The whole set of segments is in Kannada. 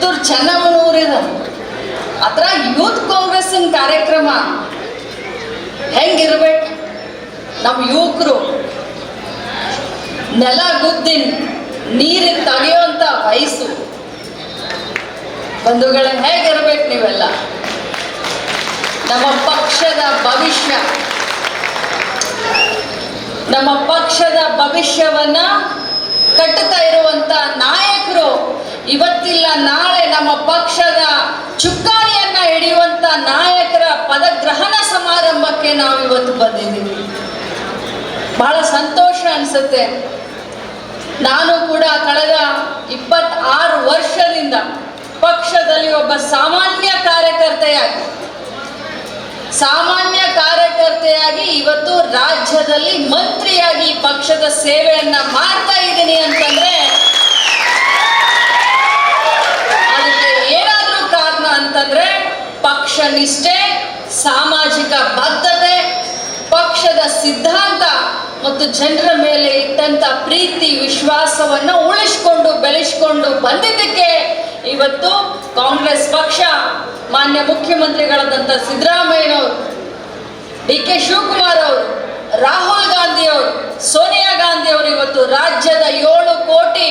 ಪುತ್ತೂರು ಚೆನ್ನಮ್ಮನೂರಿದ ಅದ್ರ ಯೂತ್ ಕಾಂಗ್ರೆಸ್ಸಿನ ಕಾರ್ಯಕ್ರಮ ಹೆಂಗಿರ್ಬೇಕು? ನಮ್ಮ ಯುವಕರು ನೆಲ ಗುದ್ದಿನ ನೀರಿನ ತೆಗೆಯುವಂತ ವಯಸ್ಸು. ಬಂಧುಗಳ ಹೇಗಿರ್ಬೇಕು ನೀವೆಲ್ಲ? ನಮ್ಮ ಪಕ್ಷದ ಭವಿಷ್ಯ, ನಮ್ಮ ಪಕ್ಷದ ಭವಿಷ್ಯವನ್ನ ಕಟ್ಟುತ್ತಾ ಇರುವಂತ ನಾಯಕರು ಇವತ್ತಿಲ್ಲ ನಾಳೆ ನಮ್ಮ ಪಕ್ಷದ ಚುಕ್ಕಾಣಿಯನ್ನ ಹಿಡಿಯುವಂತ ನಾಯಕರ ಪದಗ್ರಹಣ ಸಮಾರಂಭಕ್ಕೆ ನಾವು ಇವತ್ತು ಬಂದಿದ್ದೀವಿ. ಬಹಳ ಸಂತೋಷ ಅನ್ಸುತ್ತೆ. ನಾನು ಕೂಡ ಕಳೆದ 26 ವರ್ಷದಿಂದ ಪಕ್ಷದಲ್ಲಿ ಒಬ್ಬ ಸಾಮಾನ್ಯ ಕಾರ್ಯಕರ್ತೆಯಾಗಿ ಇವತ್ತು ರಾಜ್ಯದಲ್ಲಿ ಮಂತ್ರಿಯಾಗಿ ಪಕ್ಷದ ಸೇವೆಯನ್ನ ಮಾಡ್ತಾ ಇದ್ದೀನಿ ಅಂತಂದ್ರೆ ಅದಕ್ಕೆ ಏನಾದ್ರೂ ಕಾರಣ ಅಂತಂದ್ರೆ ಪಕ್ಷ ನಿಷ್ಠೆ, ಸಾಮಾಜಿಕ ಬದ್ಧತೆ, ಪಕ್ಷದ ಸಿದ್ಧಾಂತ ಮತ್ತು ಜನರ ಮೇಲೆ ಇಟ್ಟಂತ ಪ್ರೀತಿ ವಿಶ್ವಾಸವನ್ನ ಉಳಿಸ್ಕೊಂಡು ಬೆಳೆಸ್ಕೊಂಡು ಬಂದಿದ್ದಕ್ಕೆ ಇವತ್ತು ಕಾಂಗ್ರೆಸ್ ಪಕ್ಷ ಮಾನ್ಯ ಮುಖ್ಯಮಂತ್ರಿಗಳಾದಂಥ ಸಿದ್ದರಾಮಯ್ಯನವರು, ಡಿ.ಕೆ. ಶಿವಕುಮಾರ್ ಅವರು, ರಾಹುಲ್ ಗಾಂಧಿ ಅವರು, ಸೋನಿಯಾ ಗಾಂಧಿ ಅವರು ಇವತ್ತು ರಾಜ್ಯದ 7 ಕೋಟಿ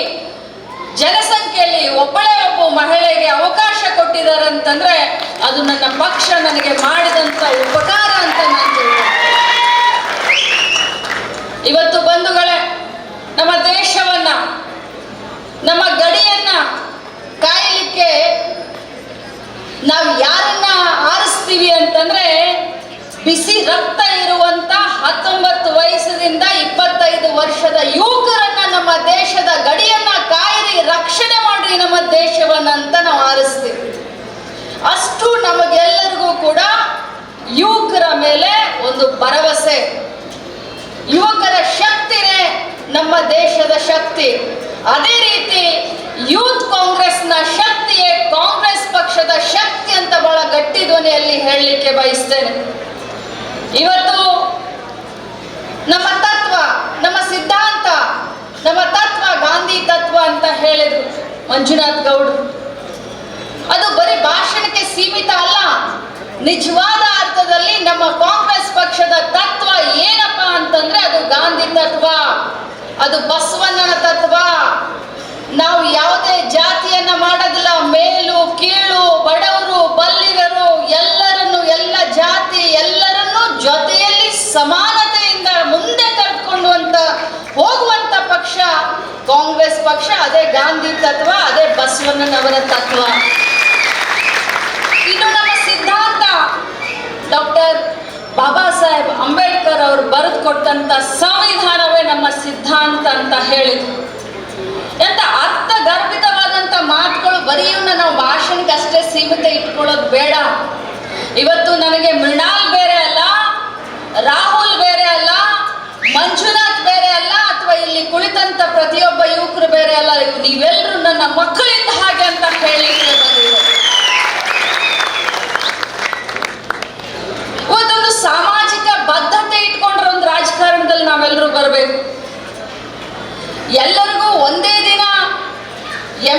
ಜನಸಂಖ್ಯೆಯಲ್ಲಿ ಒಬ್ಬಳೇ ಒಬ್ಬ ಮಹಿಳೆಗೆ ಅವಕಾಶ ಕೊಟ್ಟಿದ್ದಾರೆ ಅಂತಂದ್ರೆ ಅದು ನನ್ನ ಪಕ್ಷ ನನಗೆ ಮಾಡಿದಂತ ಉಪಕಾರ ಅಂತ ನಾನು ಹೇಳ್ತೀನಿ. ಇವತ್ತು ಬಂಧುಗಳೇ, ನಮ್ಮ ದೇಶವನ್ನ, ನಮ್ಮ ಗಡಿಯನ್ನ ಕಾಯಲಿಕ್ಕೆ ನಾವು ಯಾರನ್ನ ಆರಿಸ್ತೀವಿ ಅಂತಂದ್ರೆ ಬಿಸಿ ರಕ್ತ ಇರುವಂತ 19 ವಯಸ್ಸಿನಿಂದ 25 ವರ್ಷದ ಯುವಕರನ್ನ ನಮ್ಮ ದೇಶದ ಗಡಿಯನ್ನ ಕಾಯಿರಿ, ರಕ್ಷಣೆ ಮಾಡ್ರಿ ನಮ್ಮ ದೇಶವನ್ನ ಅಂತ ನಾವು ಆರಿಸ್ತೀವಿ. ಅಷ್ಟು ನಮಗೆಲ್ಲರಿಗೂ ಕೂಡ ಯುವಕರ ಮೇಲೆ ಒಂದು ಭರವಸೆ. ಯುವಕರ ಶಕ್ತಿನೇ ನಮ್ಮ ದೇಶದ ಶಕ್ತಿ. ಅದೇ ರೀತಿ ಯೂತ್ ಕಾಂಗ್ರೆಸ್ನ ಶಕ್ತಿಯೇ ಕಾಂಗ್ರೆಸ್ ಪಕ್ಷದ ಶಕ್ತಿ ಅಂತ ಬಹಳ ಗಟ್ಟಿ ಧ್ವನಿಯಲ್ಲಿ ಹೇಳಲಿಕ್ಕೆ ಬಯಸ್ತೇನೆ. ಇವತ್ತು ನಮ್ಮ ತತ್ವ, ನಮ್ಮ ಸಿದ್ಧಾಂತ, ನಮ್ಮ ತತ್ವ ಗಾಂಧಿ ತತ್ವ ಅಂತ ಹೇಳಿದ್ರು ಮಂಜುನಾಥ್ ಗೌಡ್ರು. ಅದು ಬರೀ ಭಾಷಣಕ್ಕೆ ಸೀಮಿತ ಅಲ್ಲ, ನಿಜವಾದ ಅರ್ಥದಲ್ಲಿ ನಮ್ಮ ಕಾಂಗ್ರೆಸ್ ಪಕ್ಷದ ತತ್ವ ಏನಪ್ಪಾ ಅಂತಂದ್ರೆ ಅದು ಗಾಂಧಿ ತತ್ವ, ಅದು ಬಸವಣ್ಣನ ತತ್ವ. ನಾವು ಯಾವುದೇ ಜಾತಿಯನ್ನ ಮಾಡೋದಿಲ್ಲ, ಮೇಲು ಕೀಳು, ಬಡವರು ಬಲ್ಲಿಗರು ಎಲ್ಲರನ್ನು, ಎಲ್ಲ ಜಾತಿ ಎಲ್ಲರನ್ನು ಜೊತೆಯಲ್ಲಿ ಸಮಾನತೆಯಿಂದ ಮುಂದೆ ಕರ್ಕೊಂಡು ಹೋಗುವಂತ ಪಕ್ಷ ಕಾಂಗ್ರೆಸ್ ಪಕ್ಷ. ಅದೇ ಗಾಂಧಿ ತತ್ವ, ಅದೇ ಬಸವಣ್ಣನವರ ತತ್ವ. ಇನ್ನು ನಮ್ಮ ಸಿದ್ಧಾಂತ ಡಾಕ್ಟರ್ ಬಾಬಾ ಸಾಹೇಬ್ ಅಂಬೇಡ್ಕರ್ ಅವರು ಬರೆದು ಕೊಟ್ಟಂತ ಸಂವಿಧಾನವೇ ನಮ್ಮ ಸಿದ್ಧಾಂತ ಅಂತ ಹೇಳಿದ್ರು. ಎಂತ ಅರ್ಥಗರ್ಭಿತವಾದಂತ ಮಾತುಗಳು. ಬರೀ ನಾವು ಭಾಷಣಕ್ಕೆ ಅಷ್ಟೇ ಸೀಮಿತ ಇಟ್ಕೊಳ್ಳೋದು ಬೇಡ. ಇವತ್ತು ನನಗೆ ಮೃಣಾಲ್ ಬೇರೆ ಅಲ್ಲ, ರಾಹುಲ್ ಬೇರೆ ಅಲ್ಲ, ಮಂಜುನಾಥ್ ಬೇರೆ ಅಲ್ಲ, ಅಥವಾ ಇಲ್ಲಿ ಕುಳಿತಂತ ಪ್ರತಿಯೊಬ್ಬ ಯುವಕರು ಬೇರೆ ಅಲ್ಲ. ನೀವೆಲ್ಲರೂ ನನ್ನ ಮಕ್ಕಳಿಂದ ಹಾಗೆ ಅಂತ ಹೇಳಲಿಕ್ಕೆ ಬಂದಿದೆ. ಇವತ್ತೊಂದು ಸಾಮಾಜಿಕ ಬದ್ಧತೆ ಇಟ್ಕೊಂಡ್ರೆ ಒಂದು ರಾಜಕಾರಣದಲ್ಲಿ ನಾವೆಲ್ಲರೂ ಬರಬೇಕು. ಎಲ್ಲರಿಗೂ ಒಂದೇ ದಿನ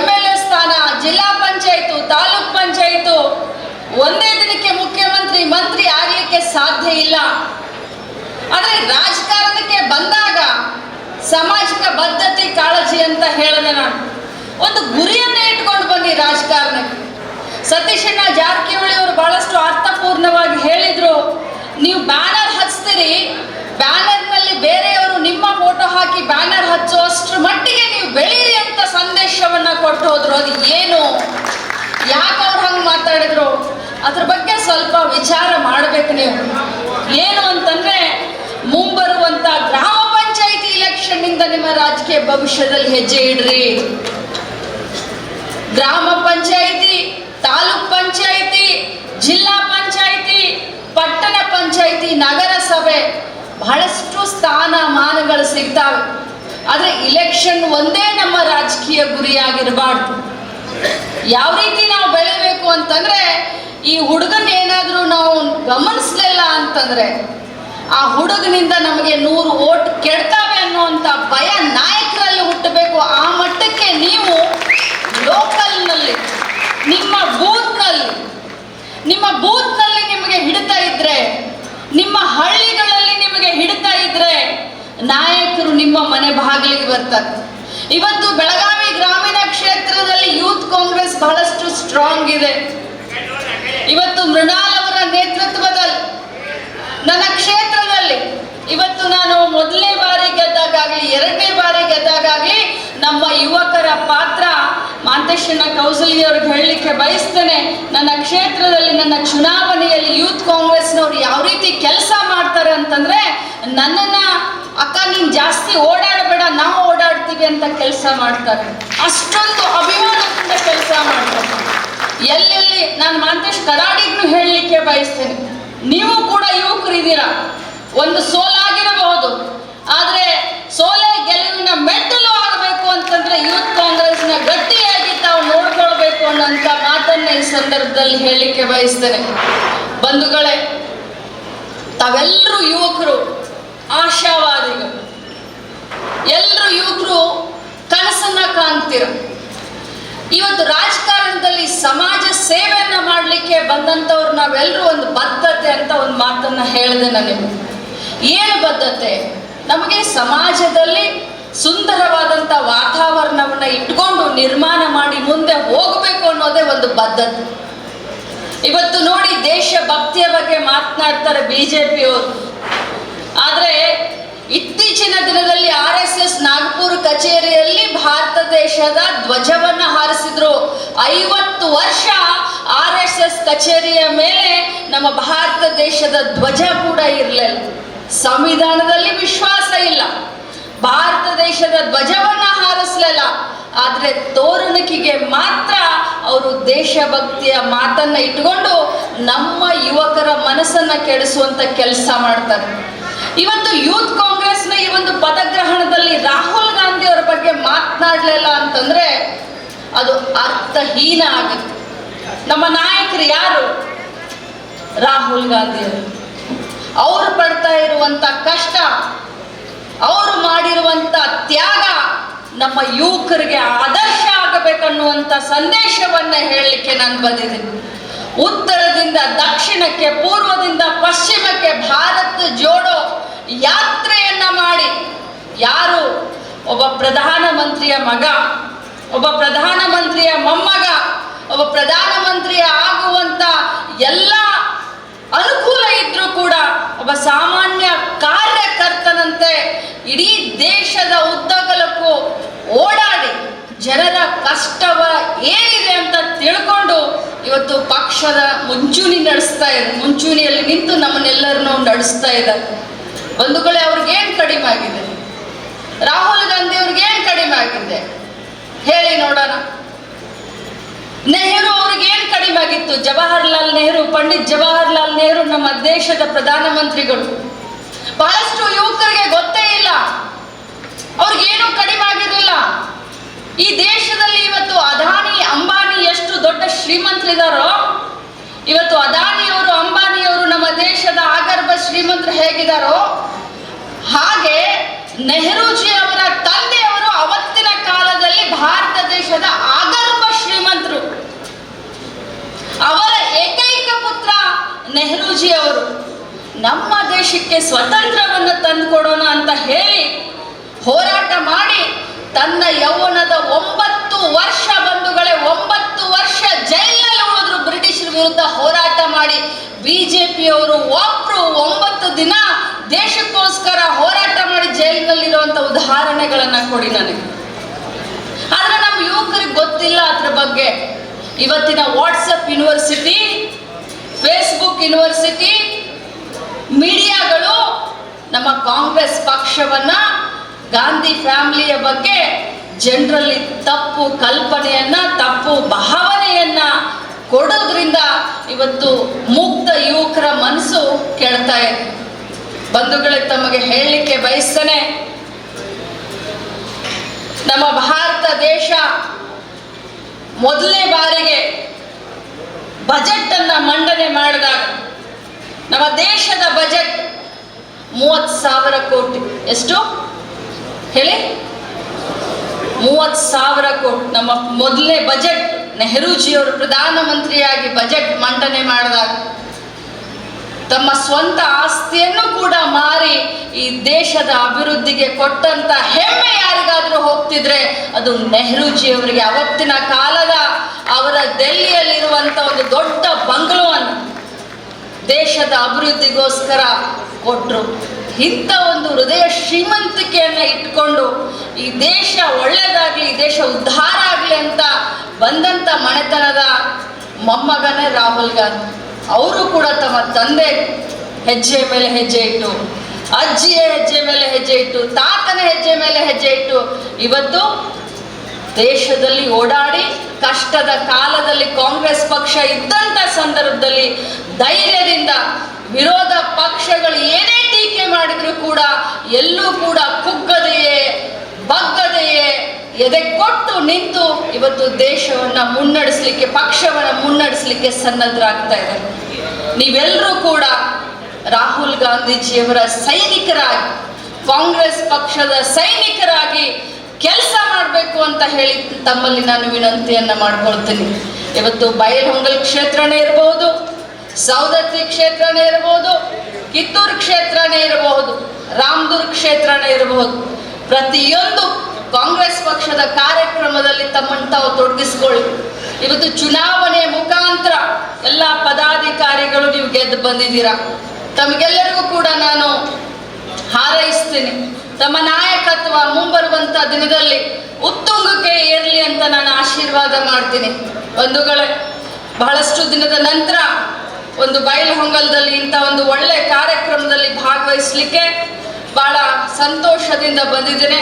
MLA ಸ್ಥಾನ, ಜಿಲ್ಲಾ ಪಂಚಾಯತು, ತಾಲೂಕ್ ಪಂಚಾಯತು ಒಂದೇ ದಿನಕ್ಕೆ ಮುಖ್ಯಮಂತ್ರಿ, ಮಂತ್ರಿ ಆಗ್ಲಿಕ್ಕೆ ಸಾಧ್ಯ ಇಲ್ಲ. ಆದ್ರೆ ರಾಜಕಾರಣಕ್ಕೆ ಬಂದಾಗ ಸಾಮಾಜಿಕ ಬದ್ಧತೆ, ಕಾಳಜಿ ಅಂತ ಹೇಳಿದೆ. ನಾನು ಒಂದು ಗುರಿಯನ್ನ ಇಟ್ಕೊಂಡು ಬನ್ನಿ ರಾಜಕಾರಣಕ್ಕೆ. ಸತೀಶಣ್ಣ ಜಾರಕಿಹೊಳಿ ಅವರು ಬಹಳಷ್ಟು ಅರ್ಥಪೂರ್ಣವಾಗಿ ಹೇಳಿದ್ರು, ನೀವು ಬ್ಯಾನರ್ ಹಚ್ತೀರಿ, ಬ್ಯಾನರ್ನಲ್ಲಿ ಬೇರೆಯವರು ನಿಮ್ಮ ಫೋಟೋ ಹಾಕಿ ಬ್ಯಾನರ್ ಹಚ್ಚುವಷ್ಟರ ಮಟ್ಟಿಗೆ ನೀವು ಬೆಳೀರಿ ಅಂತ ಸಂದೇಶವನ್ನ ಕೊಟ್ಟು ಹೋದ್ರು. ಅದು ಏನು, ಯಾಕೆ ಅವ್ರು ಹಂಗೆ ಮಾತಾಡಿದ್ರು, ಅದ್ರ ಬಗ್ಗೆ ಸ್ವಲ್ಪ ವಿಚಾರ ಮಾಡಬೇಕು ನೀವು. ಏನು ಅಂತಂದ್ರೆ ಮುಂಬರುವಂತ ಗ್ರಾಮ ಪಂಚಾಯಿತಿ ಇಲೆಕ್ಷನ್ ಇಂದ ನಿಮ್ಮ ರಾಜಕೀಯ ಭವಿಷ್ಯದಲ್ಲಿ ಹೆಜ್ಜೆ ಇಡ್ರಿ. ಗ್ರಾಮ ಪಂಚಾಯಿತಿ, ತಾಲೂಕ್ ಪಂಚಾಯಿತಿ, ಜಿಲ್ಲಾ ಪಂಚಾಯಿತಿ, ಪಟ್ಟಣ ಪಂಚಾಯಿತಿ, ನಗರಸಭೆ ಬಹಳಷ್ಟು ಸ್ಥಾನಮಾನಗಳು ಸಿಗ್ತಾವೆ. ಆದ್ರೆ ಇಲೆಕ್ಷನ್ ಒಂದೇ ನಮ್ಮ ರಾಜಕೀಯ ಗುರಿಯಾಗಿರಬಾರ್ದು. ಯಾವ ರೀತಿ ನಾವು ಬೆಳಿಬೇಕು ಅಂತಂದ್ರೆ, ಈ ಹುಡುಗನ ಏನಾದ್ರೂ ನಾವು ಗಮನಿಸ್ಲಿಲ್ಲ ಅಂತಂದ್ರೆ ಆ ಹುಡುಗನಿಂದ ನಮಗೆ 100 ಓಟ್ ಕೆಡ್ತಾವೆ ಅನ್ನುವಂತ ಭಯ ನಾಯಕರಲ್ಲಿ ಹುಟ್ಟಬೇಕು. ಆ ಮಟ್ಟಕ್ಕೆ ನೀವು ಲೋಕಲ್ನಲ್ಲಿ ನಿಮ್ಮ ಬೂತ್ನಲ್ಲಿ ನಿಮಗೆ ಹಿಡಿತಾ ಇದ್ರೆ, ನಿಮ್ಮ ಹಳ್ಳಿಗಳಲ್ಲಿ ನಿಮಗೆ ಹಿಡಿತಾ ಇದ್ರೆ ನಾಯಕರು ನಿಮ್ಮ ಮನೆ ಬಾಗಿಲಿಗೆ ಬರ್ತಾರೆ. ಇವತ್ತು ಬೆಳಗಾವಿ ಗ್ರಾಮೀಣ ಕ್ಷೇತ್ರದಲ್ಲಿ ಯೂತ್ ಕಾಂಗ್ರೆಸ್ ಬಹಳಷ್ಟು ಸ್ಟ್ರಾಂಗ್ ಇದೆ. ಇವತ್ತು ಮೃಣಾಲ್ ಅವರ ನೇತೃತ್ವದಲ್ಲಿ ನನ್ನ ಕ್ಷೇತ್ರದಲ್ಲಿ ಇವತ್ತು ನಾನು ಮೊದಲನೇ ಬಾರಿ ಗೆದ್ದಾಗಲಿ ಎರಡನೇ ಬಾರಿ ಗೆದ್ದಾಗಲಿ ನಮ್ಮ ಯುವಕರ ಪಾತ್ರ ಮಾಂತೇಶಣ್ಣ ಕೌಸಲಿ ಅವ್ರಿಗೆ ಹೇಳಲಿಕ್ಕೆ ಬಯಸ್ತೇನೆ. ನನ್ನ ಕ್ಷೇತ್ರದಲ್ಲಿ ನನ್ನ ಚುನಾವಣೆಯಲ್ಲಿ ಯೂತ್ ಕಾಂಗ್ರೆಸ್ನವ್ರು ಯಾವ ರೀತಿ ಕೆಲಸ ಮಾಡ್ತಾರೆ ಅಂತಂದ್ರೆ, ನನ್ನನ್ನ ಅಕ್ಕ ನೀನ್ ಜಾಸ್ತಿ ಓಡಾಡಬೇಡ, ನಾವು ಓಡಾಡ್ತೀವಿ ಅಂತ ಕೆಲಸ ಮಾಡ್ತಾರೆ. ಅಷ್ಟೊಂದು ಅಭಿಮಾನದಿಂದ ಕೆಲಸ ಮಾಡ್ತಾರೆ. ಎಲ್ಲೆಲ್ಲಿ ನಾನು ಮಾಂತೇಶ್ ಕರಾಡಿಗೂ ಹೇಳಲಿಕ್ಕೆ ಬಯಸ್ತೇನೆ, ನೀವು ಕೂಡ ಯುವಕರಿದ್ದೀರಾ. ಒಂದು ಸೋಲಾಗಿರಬಹುದು, ಆದ್ರೆ ಸೋಲೆ ಗೆಲುವಿನ ಮೆಟ್ಟಲು ಆಗಬೇಕು ಅಂತಂದ್ರೆ ಯೂತ್ ಕಾಂಗ್ರೆಸ್ನ ಗಟ್ಟಿಯಾಗಿ ತಾವು ನೋಡ್ಕೊಳ್ಬೇಕು ಅನ್ನೋಂಥ ಮಾತನ್ನ ಈ ಸಂದರ್ಭದಲ್ಲಿ ಹೇಳಲಿಕ್ಕೆ ಬಯಸ್ತೇನೆ. ಬಂಧುಗಳೇ, ತಾವೆಲ್ಲರೂ ಯುವಕರು ಆಶಾವಾದಿಗಳು, ಎಲ್ಲರೂ ಯುವಕರು ಕನಸನ್ನ ಕಾಣ್ತೀರ. ಇವತ್ತು ರಾಜಕಾರಣದಲ್ಲಿ ಸಮಾಜ ಸೇವೆಯನ್ನ ಮಾಡಲಿಕ್ಕೆ ಬಂದಂಥವ್ರು ನಾವೆಲ್ಲರೂ ಒಂದು ಬದ್ಧತೆ ಅಂತ ಒಂದು ಮಾತನ್ನ ಹೇಳಿದೆ ನನಗೆ. ಏನು ಬದ್ಧತೆ? ನಮಗೆ ಸಮಾಜದಲ್ಲಿ ಸುಂದರವಾದಂಥ ವಾತಾವರಣವನ್ನ ಇಟ್ಕೊಂಡು ನಿರ್ಮಾಣ ಮಾಡಿ ಮುಂದೆ ಹೋಗಬೇಕು ಅನ್ನೋದೇ ಒಂದು ಬದ್ಧತೆ. ಇವತ್ತು ನೋಡಿ, ದೇಶಭಕ್ತಿಯ ಬಗ್ಗೆ ಮಾತನಾಡ್ತಾರೆ ಬಿಜೆಪಿಯವರು, ಆದರೆ ಇತ್ತೀಚಿನ ದಿನದಲ್ಲಿ RSS ನಾಗಪುರ ಕಚೇರಿಯಲ್ಲಿ ಭಾರತ ದೇಶದ ಧ್ವಜವನ್ನ ಹಾರಿಸಿದ್ರು. 50 ವರ್ಷ RSS ಕಚೇರಿಯ ಮೇಲೆ ನಮ್ಮ ಭಾರತ ದೇಶದ ಧ್ವಜ ಕೂಡ ಇರಲಿಲ್ಲ. ಸಂವಿಧಾನದಲ್ಲಿ ವಿಶ್ವಾಸ ಇಲ್ಲ, ಭಾರತ ದೇಶದ ಧ್ವಜವನ್ನ ಹಾರಿಸಲಿಲ್ಲ. ಆದ್ರೆ ತೋರಣಕಿಗೆ ಮಾತ್ರ ಅವರು ದೇಶಭಕ್ತಿಯ ಮಾತನ್ನ ಇಟ್ಕೊಂಡು ನಮ್ಮ ಯುವಕರ ಮನಸ್ಸನ್ನ ಕೆಡಿಸುವಂತ ಕೆಲಸ ಮಾಡ್ತಾರೆ. ಇವತ್ತು ಯೂತ್ ಕಾಂಗ್ರೆಸ್ನ ಈ ಒಂದು ಪದಗ್ರಹಣದಲ್ಲಿ ರಾಹುಲ್ ಗಾಂಧಿ ಅವರ ಬಗ್ಗೆ ಮಾತನಾಡಲಿಲ್ಲ ಅಂತಂದ್ರೆ ಅದು ಅರ್ಥಹೀನ ಆಗುತ್ತೆ. ನಮ್ಮ ನಾಯಕರು ಯಾರು? ರಾಹುಲ್ ಗಾಂಧಿ ಅವರು ಪಡ್ತಾ ಇರುವಂತ ಕಷ್ಟ, ಅವರು ಮಾಡಿರುವಂತ ತ್ಯಾಗ ನಮ್ಮ ಯುವಕರಿಗೆ ಆದರ್ಶ ಆಗಬೇಕನ್ನುವಂತ ಸಂದೇಶವನ್ನ ಹೇಳಲಿಕ್ಕೆ ನಾನು ಬಂದಿದ್ದೀನಿ. ಉತ್ತರದಿಂದ ದಕ್ಷಿಣಕ್ಕೆ, ಪೂರ್ವದಿಂದ ಪಶ್ಚಿಮಕ್ಕೆ ಭಾರತ ಜೋಡೋ ಯಾತ್ರೆಯನ್ನ ಮಾಡಿ, ಯಾರು ಒಬ್ಬ ಪ್ರಧಾನಮಂತ್ರಿಯ ಮಗ, ಒಬ್ಬ ಪ್ರಧಾನಮಂತ್ರಿಯ ಮೊಮ್ಮಗ, ಒಬ್ಬ ಪ್ರಧಾನಮಂತ್ರಿಯ ಆಗುವಂತ ಎಲ್ಲ ಅನುಕೂಲ ಇದ್ರೂ ಕೂಡ ಒಬ್ಬ ಸಾಮಾನ್ಯ ಕಾರ್ಯಕರ್ತನಂತೆ ಇಡೀ ದೇಶದ ಉದ್ದಗಲಕ್ಕೂ ಓಡಾಡಿ ಜನರ ಕಷ್ಟವ ಏನಿದೆ ಅಂತ ತಿಳ್ಕೊಂಡು ಇವತ್ತು ಪಕ್ಷದ ಮುಂಚೂಣಿಯಲ್ಲಿ ನಿಂತು ನಮ್ಮನ್ನೆಲ್ಲರನ್ನೂ ನಡೆಸ್ತಾ ಇದ್ದಾರೆ. ಬಂಧುಗಳೇ, ಅವ್ರಿಗೇನು ಕಡಿಮೆ ಆಗಿದೆ? ರಾಹುಲ್ ಗಾಂಧಿ ಅವ್ರಿಗೇನು ಕಡಿಮೆ ಆಗಿದೆ ಹೇಳಿ ನೋಡೋಣ. ನೆಹರು ಅವ್ರಿಗೇನು ಕಡಿಮೆ ಆಗಿತ್ತು? ಜವಾಹರ್ಲಾಲ್ ನೆಹರು, ಪಂಡಿತ್ ಜವಾಹರ್ಲಾಲ್ ನೆಹರು ನಮ್ಮ ದೇಶದ ಪ್ರಧಾನಮಂತ್ರಿಗಳು. ಬಹಳಷ್ಟು ಯುವಕರಿಗೆ ಗೊತ್ತೇ ಇಲ್ಲ, ಅವ್ರಿಗೇನು ಕಡಿಮೆ ಆಗಿರಲಿಲ್ಲ. ಈ ದೇಶದಲ್ಲಿ ಇವತ್ತು ಅದಾನಿ ಅಂಬಾನಿ ಎಷ್ಟು ದೊಡ್ಡ ಶ್ರೀಮಂತರಿದಾರೋ, ಇವತ್ತು ಅದಾನಿಯವರು ಅಂಬಾನಿಯವರು ನಮ್ಮ ದೇಶದ ಆಗರ್ಭ ಶ್ರೀಮಂತರು ಹೇಗಿದಾರೋ ಹಾಗೆ ನೆಹರೂಜಿ ಅವರ ತಂದೆಯವರು ಅವತ್ತಿನ ಕಾಲದಲ್ಲಿ ಭಾರತ ದೇಶದ ಆಗರ್ಭ ಶ್ರೀಮಂತರು. ಅವರ ಏಕೈಕ ಪುತ್ರ ನೆಹರೂಜಿ ಅವರು ನಮ್ಮ ದೇಶಕ್ಕೆ ಸ್ವತಂತ್ರವನ್ನು ತಂದುಕೊಡೋಣ ಅಂತ ಹೇಳಿ ಹೋರಾಟ ಮಾಡಿ ತನ್ನ ಯೌವನದ 9 ವರ್ಷ, ಬಂಧುಗಳೇ 9 ವರ್ಷ ಜೈಲಿನಲ್ಲಿ ಉಳಿದ್ರು. ಬ್ರಿಟಿಷರ ವಿರುದ್ಧ ಹೋರಾಟ ಮಾಡಿ ಬಿಜೆಪಿಯವರು ಒಬ್ರು 9 ದಿನ ದೇಶಕ್ಕೋಸ್ಕರ ಹೋರಾಟ ಮಾಡಿ ಜೈಲಿನಲ್ಲಿರುವಂತ ಉದಾಹರಣೆಗಳನ್ನ ಕೊಡಿ ನನಗೆ. ಆದ್ರೆ ನಮ್ಮ ಯುವಕರಿಗೆ ಗೊತ್ತಿಲ್ಲ ಅದ್ರ ಬಗ್ಗೆ. ಇವತ್ತಿನ ವಾಟ್ಸಪ್ ಯೂನಿವರ್ಸಿಟಿ, ಫೇಸ್ಬುಕ್ ಯೂನಿವರ್ಸಿಟಿ, ಮೀಡಿಯಾಗಳು ನಮ್ಮ ಕಾಂಗ್ರೆಸ್ ಪಕ್ಷವನ್ನ, ಗಾಂಧಿ ಫ್ಯಾಮಿಲಿಯ ಬಗ್ಗೆ ಜನರಲ್ಲಿ ತಪ್ಪು ಕಲ್ಪನೆಯನ್ನ, ತಪ್ಪು ಭಾವನೆಯನ್ನ ಕೊಡೋದ್ರಿಂದ ಇವತ್ತು ಮುಗ್ಧ ಯುವಕರ ಮನಸ್ಸು ಕೆಡ್ತಾ ಇದೆ. ಬಂಧುಗಳೇ, ತಮಗೆ ಹೇಳಲಿಕ್ಕೆ ಬಯಸ್ತೇನೆ, ನಮ್ಮ ಭಾರತ ದೇಶ ಮೊದಲನೇ ಬಾರಿಗೆ ಬಜೆಟ್ ಅನ್ನ ಮಂಡನೆ ಮಾಡಿದಾಗ ನಮ್ಮ ದೇಶದ ಬಜೆಟ್ 30,000 ಕೋಟಿ. ಎಷ್ಟು ಹೇಳಿ? 30,000 ಕೋಟಿ ನಮ್ಮ ಮೊದಲನೇ ಬಜೆಟ್. ನೆಹರೂಜಿಯವರು ಪ್ರಧಾನಮಂತ್ರಿಯಾಗಿ ಬಜೆಟ್ ಮಂಡನೆ ಮಾಡಿದಾಗ ತಮ್ಮ ಸ್ವಂತ ಆಸ್ತಿಯನ್ನು ಕೂಡ ಮಾರಿ ಈ ದೇಶದ ಅಭಿವೃದ್ಧಿಗೆ ಕೊಟ್ಟಂತ ಹೆಮ್ಮೆ ಯಾರಿಗಾದ್ರೂ ಹೋಗ್ತಿದ್ರೆ ಅದು ನೆಹರೂಜಿಯವರಿಗೆ. ಅವತ್ತಿನ ಕಾಲದ ಅವರ ದೆಹಲಿಯಲ್ಲಿರುವಂತ ಒಂದು ದೊಡ್ಡ ಬಂಗ್ಲೋವನ್ನು ದೇಶದ ಅಭಿವೃದ್ಧಿಗೋಸ್ಕರ ಕೊಟ್ಟರು. ಇಂಥ ಒಂದು ಹೃದಯ ಶ್ರೀಮಂತಿಕೆಯನ್ನ ಇಟ್ಕೊಂಡು ಈ ದೇಶ ಒಳ್ಳೆಯದಾಗಲಿ, ಈ ದೇಶ ಉದ್ಧಾರ ಆಗಲಿ ಅಂತ ಬಂದಂಥ ಮನೆತನದ ಮೊಮ್ಮಗನೇ ರಾಹುಲ್ ಗಾಂಧಿ. ಅವರು ಕೂಡ ತಮ್ಮ ತಂದೆ ಹೆಜ್ಜೆ ಮೇಲೆ ಹೆಜ್ಜೆ ಇಟ್ಟು, ಅಜ್ಜಿಯ ಹೆಜ್ಜೆ ಮೇಲೆ ಹೆಜ್ಜೆ ಇಟ್ಟು, ತಾತನ ಹೆಜ್ಜೆ ಮೇಲೆ ಹೆಜ್ಜೆ ಇಟ್ಟು ಇವತ್ತು ದೇಶದಲ್ಲಿ ಓಡಾಡಿ ಕಷ್ಟದ ಕಾಲದಲ್ಲಿ ಕಾಂಗ್ರೆಸ್ ಪಕ್ಷ ಇದ್ದಂಥ ಸಂದರ್ಭದಲ್ಲಿ ಧೈರ್ಯದಿಂದ ವಿರೋಧ ಪಕ್ಷಗಳು ಏನೇ ಟೀಕೆ ಮಾಡಿದ್ರು ಕೂಡ ಎಲ್ಲೂ ಕೂಡ ಕುಗ್ಗದೆಯೇ ಬಗ್ಗದೆಯೇ ಎದೆ ಕೊಟ್ಟು ನಿಂತು ಇವತ್ತು ದೇಶವನ್ನ ಮುನ್ನಡೆಸಲಿಕ್ಕೆ, ಪಕ್ಷವನ್ನ ಮುನ್ನಡೆಸಲಿಕ್ಕೆ ಸನ್ನದ್ಧರಾಗ್ತಾ ಇದ್ದಾರೆ. ನೀವೆಲ್ಲರೂ ಕೂಡ ರಾಹುಲ್ ಗಾಂಧೀಜಿಯವರ ಸೈನಿಕರಾಗಿ, ಕಾಂಗ್ರೆಸ್ ಪಕ್ಷದ ಸೈನಿಕರಾಗಿ ಕೆಲಸ ಮಾಡಬೇಕು ಅಂತ ಹೇಳಿ ತಮ್ಮಲ್ಲಿ ನಾನು ವಿನಂತಿಯನ್ನ ಮಾಡ್ಕೊಳ್ತೀನಿ. ಇವತ್ತು ಬೈಲಹೊಂಗಲ ಕ್ಷೇತ್ರನೇ ಇರಬಹುದು, ಸೌದತ್ತಿ ಕ್ಷೇತ್ರನೇ ಇರಬಹುದು, ಕಿತ್ತೂರು ಕ್ಷೇತ್ರನೇ ಇರಬಹುದು, ರಾಮದುರ್ಗ ಕ್ಷೇತ್ರನೇ ಇರಬಹುದು. ಪ್ರತಿಯೊಂದು ಕಾಂಗ್ರೆಸ್ ಪಕ್ಷದ ಕಾರ್ಯಕ್ರಮದಲ್ಲಿ ತಮ್ಮನ್ನು ತಾವು ತೊಡಗಿಸ್ಕೊಳ್ಳಿ. ಇವತ್ತು ಚುನಾವಣೆಯ ಮುಖಾಂತರ ಎಲ್ಲ ಪದಾಧಿಕಾರಿಗಳು ನೀವು ಗೆದ್ದು ಬಂದಿದ್ದೀರಾ. ತಮಗೆಲ್ಲರಿಗೂ ಕೂಡ ನಾನು ಹಾರೈಸ್ತೀನಿ. ತಮ್ಮ ನಾಯಕತ್ವ ಮುಂಬರುವಂತ ದಿನದಲ್ಲಿ ಉತ್ತುಂಗಕ್ಕೆ ಏರಲಿ ಅಂತ ನಾನು ಆಶೀರ್ವಾದ ಮಾಡ್ತೀನಿ. ಬಂಧುಗಳೇ, ಬಹಳಷ್ಟು ದಿನದ ನಂತರ ಒಂದು ಬೈಲಹೊಂಗಲದಲ್ಲಿ ಇಂಥ ಒಂದು ಒಳ್ಳೆ ಕಾರ್ಯಕ್ರಮದಲ್ಲಿ ಭಾಗವಹಿಸಲಿಕ್ಕೆ ಬಹಳ ಸಂತೋಷದಿಂದ ಬಂದಿದ್ದೇನೆ.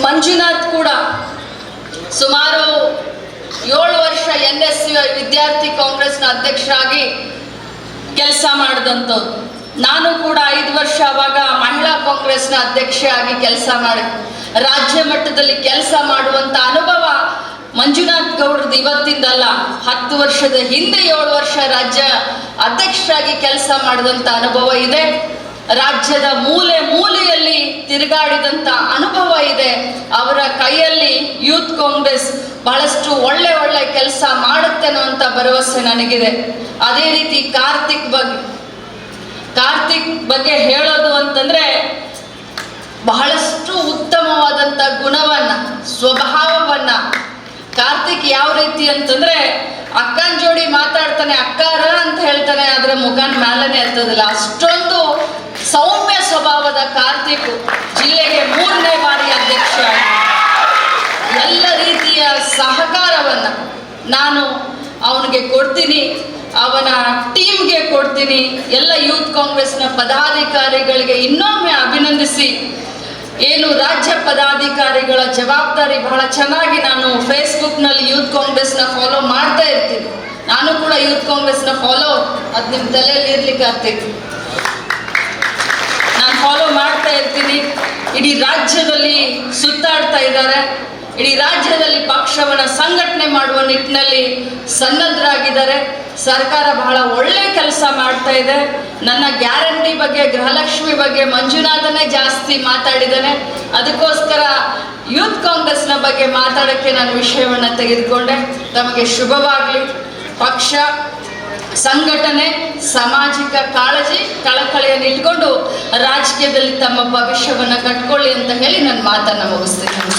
ಮಂಜುನಾಥ್ ಕೂಡ ಸುಮಾರು 7 ವರ್ಷ NSU ವಿದ್ಯಾರ್ಥಿ ಕಾಂಗ್ರೆಸ್ನ ಅಧ್ಯಕ್ಷರಾಗಿ ಕೆಲಸ ಮಾಡಿದಂಥದ್ದು. ನಾನು ಕೂಡ 5 ವರ್ಷ ಅವಾಗ ಮಹಿಳಾ ಕಾಂಗ್ರೆಸ್ನ ಅಧ್ಯಕ್ಷೆಯಾಗಿ ಕೆಲಸ ಮಾಡಿ ರಾಜ್ಯ ಮಟ್ಟದಲ್ಲಿ ಕೆಲಸ ಮಾಡುವಂತ ಅನುಭವ ಮಂಜುನಾಥ್ ಗೌಡ್ರದ್ದು ಇವತ್ತಿಂದಲ್ಲ, 10 ವರ್ಷದ ಹಿಂದೆ 7 ವರ್ಷ ರಾಜ್ಯ ಅಧ್ಯಕ್ಷರಾಗಿ ಕೆಲಸ ಮಾಡಿದಂಥ ಅನುಭವ ಇದೆ. ರಾಜ್ಯದ ಮೂಲೆ ಮೂಲೆಯಲ್ಲಿ ತಿರುಗಾಡಿದಂಥ ಅನುಭವ ಇದೆ. ಅವರ ಕೈಯಲ್ಲಿ ಯೂತ್ ಕಾಂಗ್ರೆಸ್ ಬಹಳಷ್ಟು ಒಳ್ಳೆ ಒಳ್ಳೆ ಕೆಲಸ ಮಾಡುತ್ತೆ ಅನ್ನುವಂಥ ಭರವಸೆ ನನಗಿದೆ. ಅದೇ ರೀತಿ ಕಾರ್ತಿಕ್ ಬಗ್ಗೆ ಹೇಳೋದು ಅಂತಂದ್ರೆ ಬಹಳಷ್ಟು ಉತ್ತಮವಾದಂಥ ಗುಣವನ್ನ, ಸ್ವಭಾವವನ್ನ. ಕಾರ್ತಿಕ್ ಯಾವ ರೀತಿ ಅಂತಂದ್ರೆ ಅಕ್ಕನ ಜೋಡಿ ಮಾತಾಡ್ತಾನೆ, ಅಕ್ಕಾರ ಅಂತ ಹೇಳ್ತಾನೆ, ಆದ್ರೆ ಮುಖನ ಮ್ಯಾಲನೆ ಎತ್ತದಿಲ್ಲ. ಅಷ್ಟೊಂದು ಸೌಮ್ಯ ಸ್ವಭಾವದ ಕಾರ್ತಿಕ್ ಜಿಲ್ಲೆಗೆ 3ನೇ ಬಾರಿ ಅಧ್ಯಕ್ಷ. ಎಲ್ಲ ರೀತಿಯ ಸಹಕಾರವನ್ನ ನಾನು ಅವನಿಗೆ ಕೊಡ್ತೀನಿ, ಅವನ ಟೀಮ್ಗೆ ಕೊಡ್ತೀನಿ. ಎಲ್ಲ ಯೂತ್ ಕಾಂಗ್ರೆಸ್ನ ಪದಾಧಿಕಾರಿಗಳಿಗೆ ಇನ್ನೊಮ್ಮೆ ಅಭಿನಂದಿಸಿ, ಏನು ರಾಜ್ಯ ಪದಾಧಿಕಾರಿಗಳ ಜವಾಬ್ದಾರಿ ಬಹಳ ಚೆನ್ನಾಗಿ ನಾನು ಫೇಸ್ಬುಕ್ನಲ್ಲಿ ಯೂತ್ ಕಾಂಗ್ರೆಸ್ನ ಫಾಲೋ ಮಾಡ್ತಾ ಇರ್ತೀನಿ. ನಾನು ಕೂಡ ಯೂತ್ ಕಾಂಗ್ರೆಸ್ನ ಫಾಲೋ, ಅದು ನಿಮ್ಮ ತಲೆಯಲ್ಲಿ ಇರ್ಲಿಕ್ಕೆ ಆಗ್ತೈತಿ, ನಾನು ಫಾಲೋ ಮಾಡ್ತಾ ಇರ್ತೀನಿ. ಇಡೀ ರಾಜ್ಯದಲ್ಲಿ ಸುತ್ತಾಡ್ತಾ ಇದ್ದಾರೆ. ಇಡೀ ರಾಜ್ಯದಲ್ಲಿ ಪಕ್ಷವನ್ನು ಸಂಘಟನೆ ಮಾಡುವ ನಿಟ್ಟಿನಲ್ಲಿ ಸನ್ನದ್ಧರಾಗಿದ್ದಾರೆ. ಸರ್ಕಾರ ಬಹಳ ಒಳ್ಳೆ ಕೆಲಸ ಮಾಡ್ತಾ ಇದೆ. ನನ್ನ ಗ್ಯಾರಂಟಿ ಬಗ್ಗೆ, ಗೃಹಲಕ್ಷ್ಮಿ ಬಗ್ಗೆ ಮಂಜುನಾಥನೇ ಜಾಸ್ತಿ ಮಾತಾಡಿದ್ದಾನೆ. ಅದಕ್ಕೋಸ್ಕರ ಯೂತ್ ಕಾಂಗ್ರೆಸ್ನ ಬಗ್ಗೆ ಮಾತಾಡೋಕ್ಕೆ ನಾನು ವಿಷಯವನ್ನು ತೆಗೆದುಕೊಂಡೆ. ತಮಗೆ ಶುಭವಾಗಲಿ. ಪಕ್ಷ, ಸಂಘಟನೆ, ಸಾಮಾಜಿಕ ಕಾಳಜಿ, ಕಳಕಳಿಯನ್ನು ಇಟ್ಕೊಂಡು ರಾಜಕೀಯದಲ್ಲಿ ತಮ್ಮ ಭವಿಷ್ಯವನ್ನು ಕಟ್ಕೊಳ್ಳಿ ಅಂತ ಹೇಳಿ ನನ್ನ ಮಾತನ್ನು ಮುಗಿಸ್ತೀನಿ.